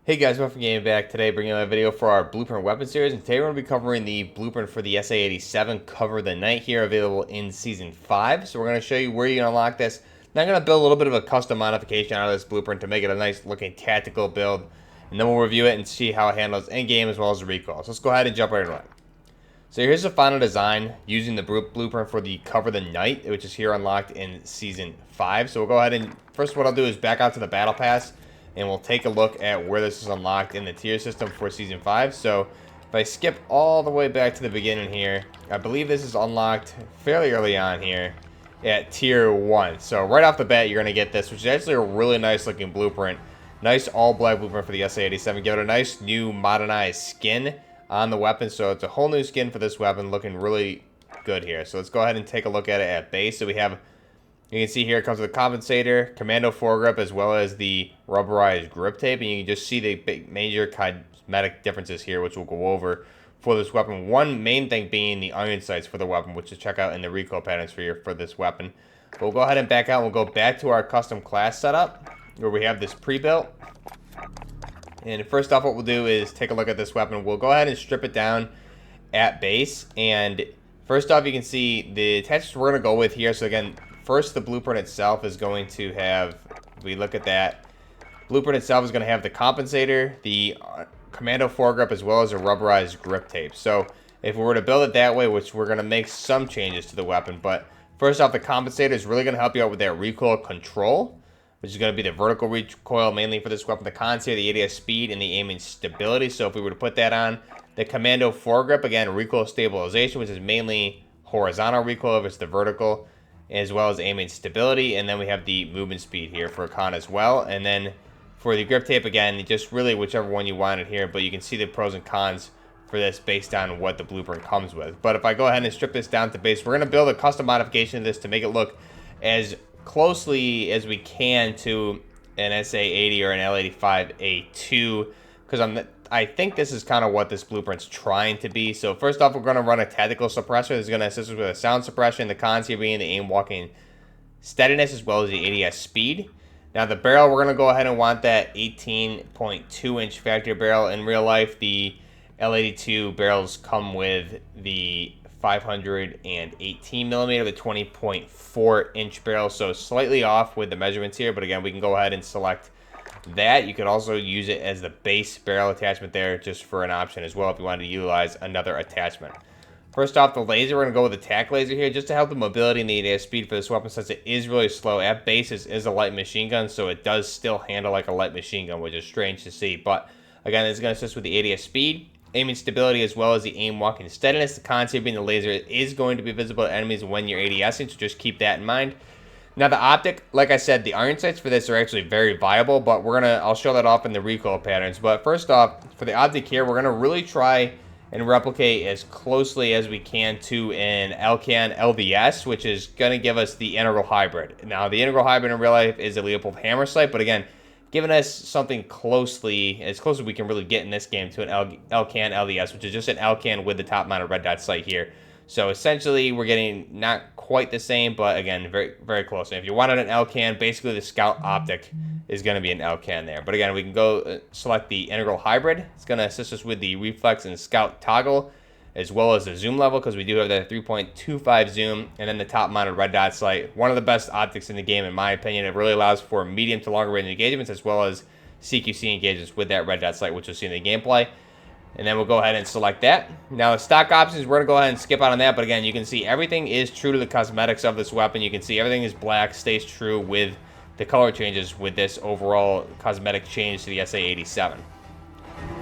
Hey guys, welcome Game Back. Today bringing you a video for our Blueprint Weapon Series, and today we're going to be covering the blueprint for the SA-87 Cover the Night here, available in Season 5. So we're going to show you where you can unlock this. Now I'm going to build a little bit of a custom modification out of this blueprint to make it a nice looking tactical build, and then we'll review it and see how it handles in-game as well as the recoil. So let's go ahead and jump right into it. So here's the final design using the blueprint for the Cover the Night, which is here unlocked in Season 5. So we'll go ahead and, first what I'll do is back out to the Battle Pass, and we'll take a look at where this is unlocked in the tier system for Season 5. So if I skip all the way back to the beginning here, I believe this is unlocked fairly early on here at Tier 1. So right off the bat, you're going to get this, which is actually a really nice looking blueprint. Nice all-black blueprint for the SA-87. Give it a nice new modernized skin on the weapon. So it's a whole new skin for this weapon, looking really good here. So let's go ahead and take a look at it at base. So we have, you can see here it comes with a compensator, commando foregrip, as well as the rubberized grip tape. And you can just see the big major cosmetic differences here, which we'll go over for this weapon. One main thing being the iron sights for the weapon, which is check out in the recoil patterns for this weapon. But we'll go ahead and back out. We'll go back to our custom class setup, where we have this pre-built. And first off, what we'll do is take a look at this weapon. We'll go ahead and strip it down at base. And first off, you can see the attachments we're going to go with here. So again, first, the blueprint itself is going to have, if we look at that, blueprint itself is going to have the compensator, the commando foregrip, as well as a rubberized grip tape. So if we were to build it that way, which we're going to make some changes to the weapon, but first off, the compensator is really going to help you out with that recoil control, which is going to be the vertical recoil mainly for this weapon, the cons here, the ADS speed, and the aiming stability. So if we were to put that on, the commando foregrip, again, recoil stabilization, which is mainly horizontal recoil if it's the vertical, as well as aiming stability. And then we have the movement speed here for a con as well. And then for the grip tape, again, just really whichever one you wanted here, but you can see the pros and cons for this based on what the blueprint comes with. But if I go ahead and strip this down to base, we're going to build a custom modification of this to make it look as closely as we can to an SA-80 or an L85A2, because I think this is kind of what this blueprint's trying to be. So first off, we're going to run a tactical suppressor. This is going to assist us with a sound suppression. The cons here being the aim walking steadiness as well as the ADS speed. Now the barrel, we're going to go ahead and want that 18.2 inch factory barrel. In real life, the L82 barrels come with the 518 millimeter, the 20.4 inch barrel. So slightly off with the measurements here, but again, we can go ahead and select that. You could also use it as the base barrel attachment there, just for an option as well if you wanted to utilize another attachment. First off, the laser, we're going to go with the tac laser here just to help the mobility and the ADS speed for this weapon, since it is really slow. At base, it is a light machine gun, so it does still handle like a light machine gun, which is strange to see. But again, it's going to assist with the ADS speed, aiming stability, as well as the aim walking steadiness. The cons here being the laser is going to be visible to enemies when you're ADSing, so just keep that in mind. Now the optic, like I said, the iron sights for this are actually very viable, but I'll show that off in the recoil patterns. But first off, for the optic here, we're gonna really try and replicate as closely as we can to an Alcan LVS, which is gonna give us the integral hybrid. Now the integral hybrid in real life is a Leopold hammer sight, but again, giving us something closely, as close as we can really get in this game to an Alcan LVS, which is just an Alcan with the top mounted red dot sight here. So essentially, we're getting not quite the same, but again, very, very close. And if you wanted an Alcan, basically the Scout optic is going to be an Alcan there. But again, we can go select the integral hybrid. It's going to assist us with the reflex and Scout toggle, as well as the zoom level, because we do have that 3.25 zoom, and then the top mounted red dot sight. One of the best optics in the game, in my opinion. It really allows for medium to longer range engagements, as well as CQC engagements with that red dot sight, which you'll see in the gameplay. And then we'll go ahead and select that. Now the stock options, we're going to go ahead and skip out on that. But again, you can see everything is true to the cosmetics of this weapon. You can see everything is black, stays true with the color changes with this overall cosmetic change to the SA-87.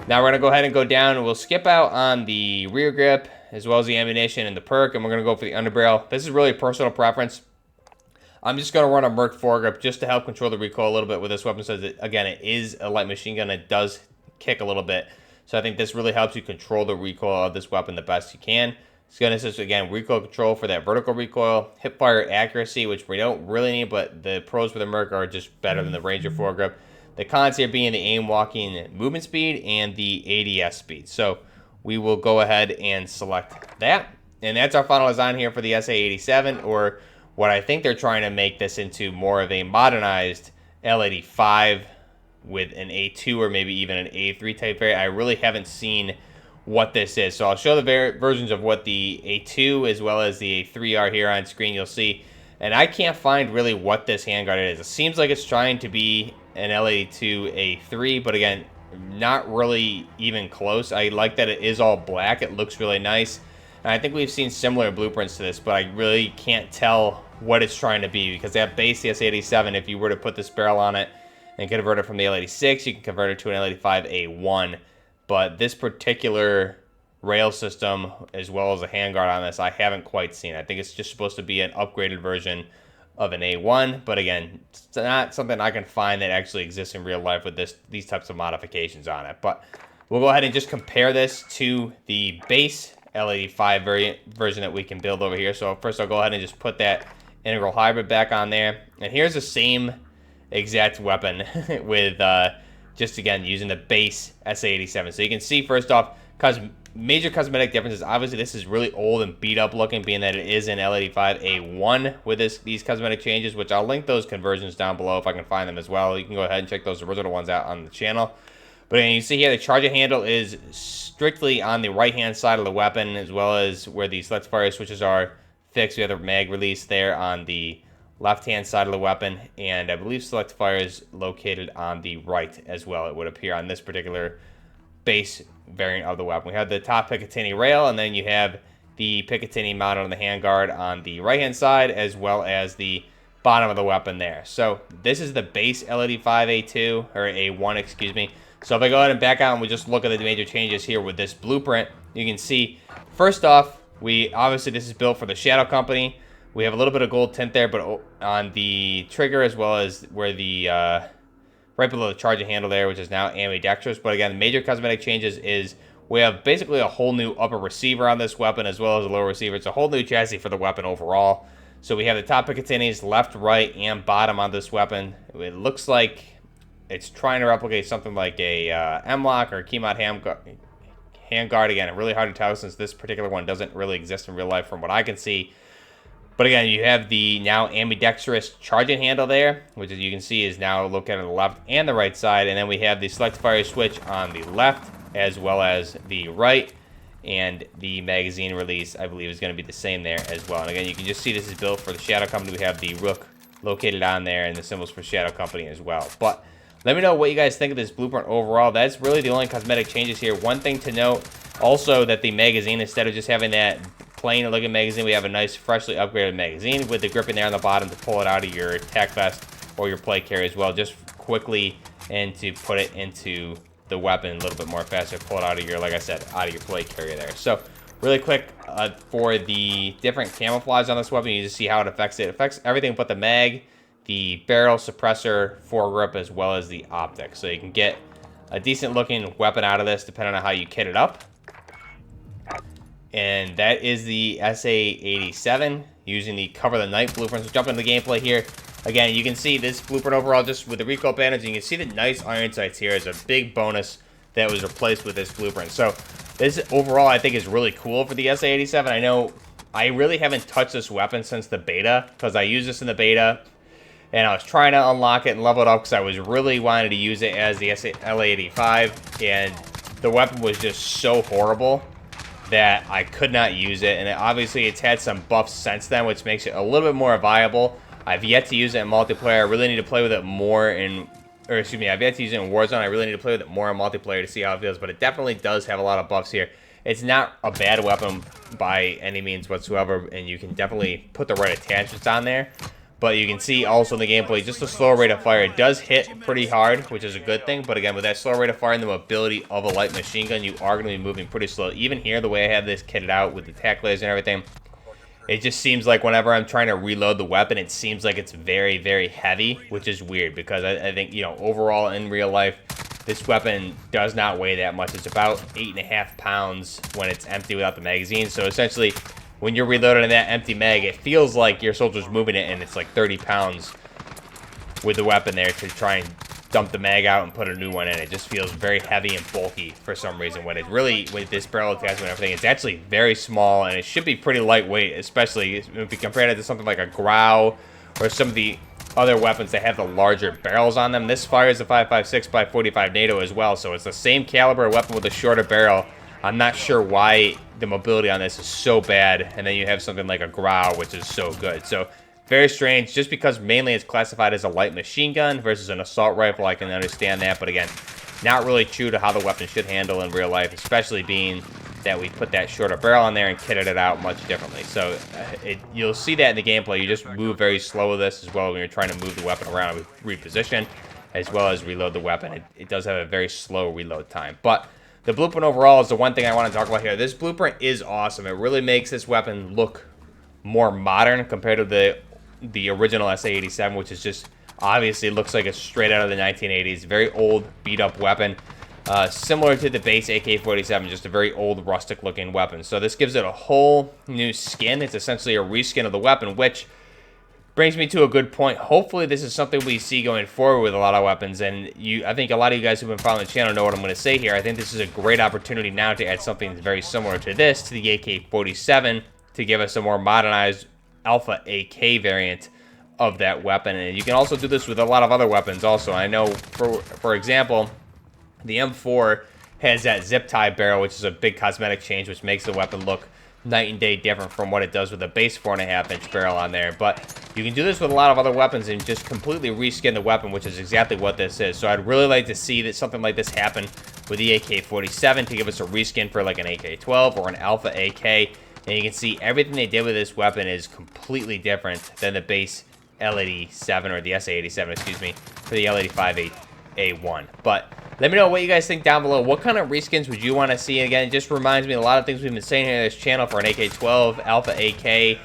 Now we're going to go ahead and go down, and we'll skip out on the rear grip, as well as the ammunition and the perk. And we're going to go for the underbarrel. This is really a personal preference. I'm just going to run a Merc foregrip just to help control the recoil a little bit with this weapon. So that, again, it is a light machine gun. It does kick a little bit. So I think this really helps you control the recoil of this weapon the best you can. It's going to assist, again, recoil control for that vertical recoil, hip fire accuracy, which we don't really need, but the pros for the Merc are just better than the Ranger foregrip. The cons here being the aim walking movement speed and the ADS speed. So we will go ahead and select that. And that's our final design here for the SA-87, or what I think they're trying to make this into more of a modernized L85 with an A2 or maybe even an A3 type variant. I really haven't seen what this is. So I'll show the versions of what the A2 as well as the A3 are here on screen. You'll see. And I can't find really what this handguard is. It seems like it's trying to be an L82 A3, but again, not really even close. I like that it is all black. It looks really nice. And I think we've seen similar blueprints to this, but I really can't tell what it's trying to be, because that base, the S87, if you were to put this barrel on it and convert it from the L86, you can convert it to an L85A1. But this particular rail system, as well as a handguard on this, I haven't quite seen. I think it's just supposed to be an upgraded version of an A1, but again, it's not something I can find that actually exists in real life with these types of modifications on it. But we'll go ahead and just compare this to the base L85 version that we can build over here. So first I'll go ahead and just put that integral hybrid back on there. And here's the same exact weapon with just again using the base SA87. So you can see first off, major cosmetic differences. Obviously this is really old and beat up looking, being that it is an L85A1 with these cosmetic changes, which I'll link those conversions down below if I can find them as well. You can go ahead and check those original ones out on the channel. But again, you see here the charging handle is strictly on the right hand side of the weapon, as well as where the select fire switches are fixed. We have the mag release there on the left hand side of the weapon, and I believe select fire is located on the right as well. It would appear on this particular base variant of the weapon. We have the top Picatinny rail, and then you have the Picatinny mounted on the handguard on the right hand side, as well as the bottom of the weapon there. So this is the base L85A2 or A1, excuse me. So if I go ahead and back out and we just look at the major changes here with this blueprint, you can see first off, obviously this is built for the Shadow Company. We have a little bit of gold tint there, but on the trigger, as well as where the right below the charging handle there, which is now ambidextrous. But again, the major cosmetic changes is we have basically a whole new upper receiver on this weapon, as well as a lower receiver. It's a whole new chassis for the weapon overall. So we have the top Picatinny's left, right, and bottom on this weapon. It looks like it's trying to replicate something like a M-lock or a key-mod handguard. Again, really hard to tell since this particular one doesn't really exist in real life from what I can see. But again, you have the now ambidextrous charging handle there, which as you can see is now located on the left and the right side. And then we have the select fire switch on the left as well as the right. And the magazine release, I believe, is going to be the same there as well. And again, you can just see this is built for the Shadow Company. We have the Rook located on there and the symbols for Shadow Company as well. But let me know what you guys think of this blueprint overall. That's really the only cosmetic changes here. One thing to note also, that the magazine, instead of just having that plain looking magazine, we have a nice freshly upgraded magazine with the gripping there on the bottom to pull it out of your tack vest or your plate carrier as well, just quickly, and to put it into the weapon a little bit more faster, pull it out of your, like I said, out of your plate carrier there. So really quick for the different camouflage on this weapon, you just see how it affects it. It affects everything but the mag, the barrel, suppressor, foregrip, as well as the optics. So you can get a decent looking weapon out of this depending on how you kit it up. And that is the SA87 using the Cover the Night blueprint. So jump into the gameplay here. Again, you can see this blueprint overall just with the recoil bandage. You can see the nice iron sights here is a big bonus that was replaced with this blueprint. So this overall I think is really cool for the SA87. I know I really haven't touched this weapon since the beta, because I used this in the beta and I was trying to unlock it and level it up because I was really wanting to use it as the L85, and the weapon was just so horrible that I could not use it. And obviously it's had some buffs since then, which makes it a little bit more viable. I've yet to use it in multiplayer. I really need to play with it more I've yet to use it in Warzone. I really need to play with it more in multiplayer to see how it feels, but it definitely does have a lot of buffs here. It's not a bad weapon by any means whatsoever, and you can definitely put the right attachments on there. But you can see also in the gameplay, just a slow rate of fire. It does hit pretty hard, which is a good thing. But again, with that slow rate of fire and the mobility of a light machine gun, you are going to be moving pretty slow. Even here, the way I have this kitted out with the tack laser and everything, it just seems like whenever I'm trying to reload the weapon, it seems like it's very, very heavy, which is weird because I think, you know, overall in real life, this weapon does not weigh that much. It's about 8.5 pounds when it's empty without the magazine. So essentially, when you're reloading that empty mag, it feels like your soldier's moving it, and it's like 30 pounds with the weapon there to try and dump the mag out and put a new one in. It just feels very heavy and bulky for some reason, when it really, with this barrel attachment and everything, it's actually very small, and it should be pretty lightweight, especially if you compare it to something like a Grau or some of the other weapons that have the larger barrels on them. This fires the 5.56 by 45 NATO as well, so it's the same caliber weapon with a shorter barrel. I'm not sure why the mobility on this is so bad, and then you have something like a Grau, which is so good. So very strange, just because mainly it's classified as a light machine gun versus an assault rifle. I can understand that, but again, not really true to how the weapon should handle in real life, especially being that we put that shorter barrel on there and kitted it out much differently. So you'll see that in the gameplay. You just move very slow with this as well when you're trying to move the weapon around and reposition, as well as reload the weapon. It does have a very slow reload time. But the blueprint overall is the one thing I want to talk about here. This blueprint is awesome. It really makes this weapon look more modern compared to the original SA-87, which is just obviously looks like it's straight out of the 1980s. Very old, beat-up weapon. Similar to the base AK-47, just a very old, rustic-looking weapon. So this gives it a whole new skin. It's essentially a reskin of the weapon, which brings me to a good point. Hopefully this is something we see going forward with a lot of weapons, and I think a lot of you guys who've been following the channel know what I'm going to say here. I think this is a great opportunity now to add something very similar to this, to the AK-47, to give us a more modernized Alpha AK variant of that weapon. And you can also do this with a lot of other weapons also. I know, for example, the M4 has that zip tie barrel, which is a big cosmetic change, which makes the weapon look night and day different from what it does with a base 4.5-inch barrel on there. But you can do this with a lot of other weapons and just completely reskin the weapon, which is exactly what this is. So I'd really like to see that something like this happen with the AK-47 to give us a reskin for like an AK-12 or an Alpha AK. And you can see everything they did with this weapon is completely different than the base L87 or the SA-87, excuse me, for the L85 A1. But let me know what you guys think down below. What kind of reskins would you want to see? Again, it just reminds me of a lot of things we've been saying here on this channel. For an AK-12, Alpha AK,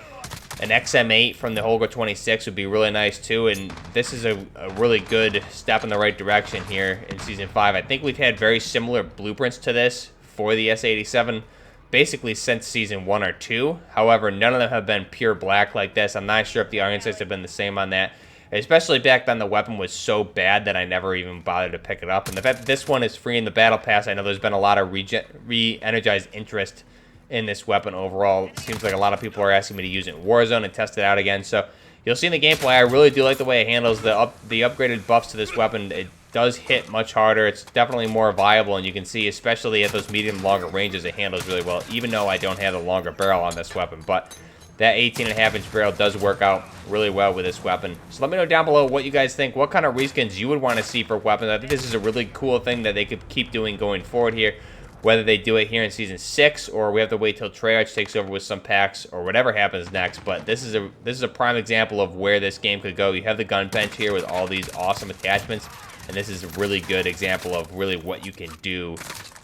an XM8 from the Heckler 26 would be really nice too. And this is a really good step in the right direction here in Season 5. I think we've had very similar blueprints to this for the SA-87 basically since Season 1 or 2. However, none of them have been pure black like this. I'm not sure if the iron sights have been the same on that. Especially back then, the weapon was so bad that I never even bothered to pick it up. And the fact that this one is free in the Battle Pass, I know there's been a lot of re-energized interest in this weapon overall. It seems like a lot of people are asking me to use it in Warzone and test it out again. So you'll see in the gameplay, I really do like the way it handles the upgraded buffs to this weapon. It does hit much harder. It's definitely more viable, and you can see, especially at those medium longer ranges, it handles really well, even though I don't have the longer barrel on this weapon. But that 18.5-inch barrel does work out really well with this weapon. So let me know down below what you guys think, what kind of reskins you would want to see for weapons. I think this is a really cool thing that they could keep doing going forward here. Whether they do it here in Season 6 or we have to wait till Treyarch takes over with some packs or whatever happens next. But this is a prime example of where this game could go. You have the gun bench here with all these awesome attachments, and this is a really good example of really what you can do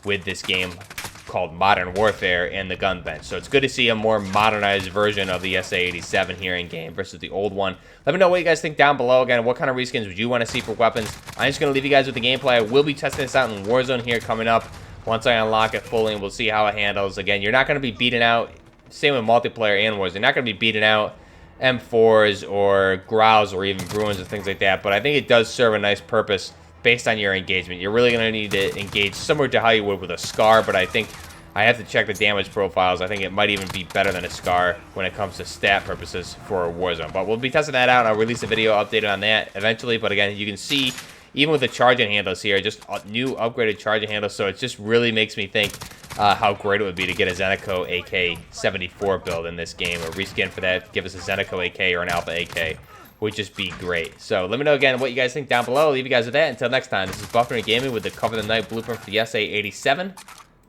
with this game called Modern Warfare and the gun bench. So it's good to see a more modernized version of the SA-87 here in game versus the old one. Let me know what you guys think down below. Again, what kind of reskins would you want to see for weapons? I'm just going to leave you guys with the gameplay. I will be testing this out in Warzone here coming up once I unlock it fully, and we'll see how it handles. Again, you're not going to be beating out, same with multiplayer and Warzone, you're not going to be beating out M4s or Graus or even Bruins and things like that, but I think it does serve a nice purpose based on your engagement. You're really going to need to engage similar to how you would with a SCAR, but I think I have to check the damage profiles. I think it might even be better than a SCAR when it comes to stat purposes for a Warzone. But we'll be testing that out, and I'll release a video updated on that eventually. But again, you can see, even with the charging handles here, just new upgraded charging handles, so it just really makes me think how great it would be to get a Zenico AK-74 build in this game. A reskin for that, give us a Zenico AK or an Alpha AK. Would just be great. So let me know again what you guys think down below. I'll leave you guys with that. Until next time, this is Buffner Gaming with the Cover the Night blueprint for the SA-87.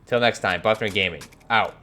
Until next time, Buffner Gaming, out.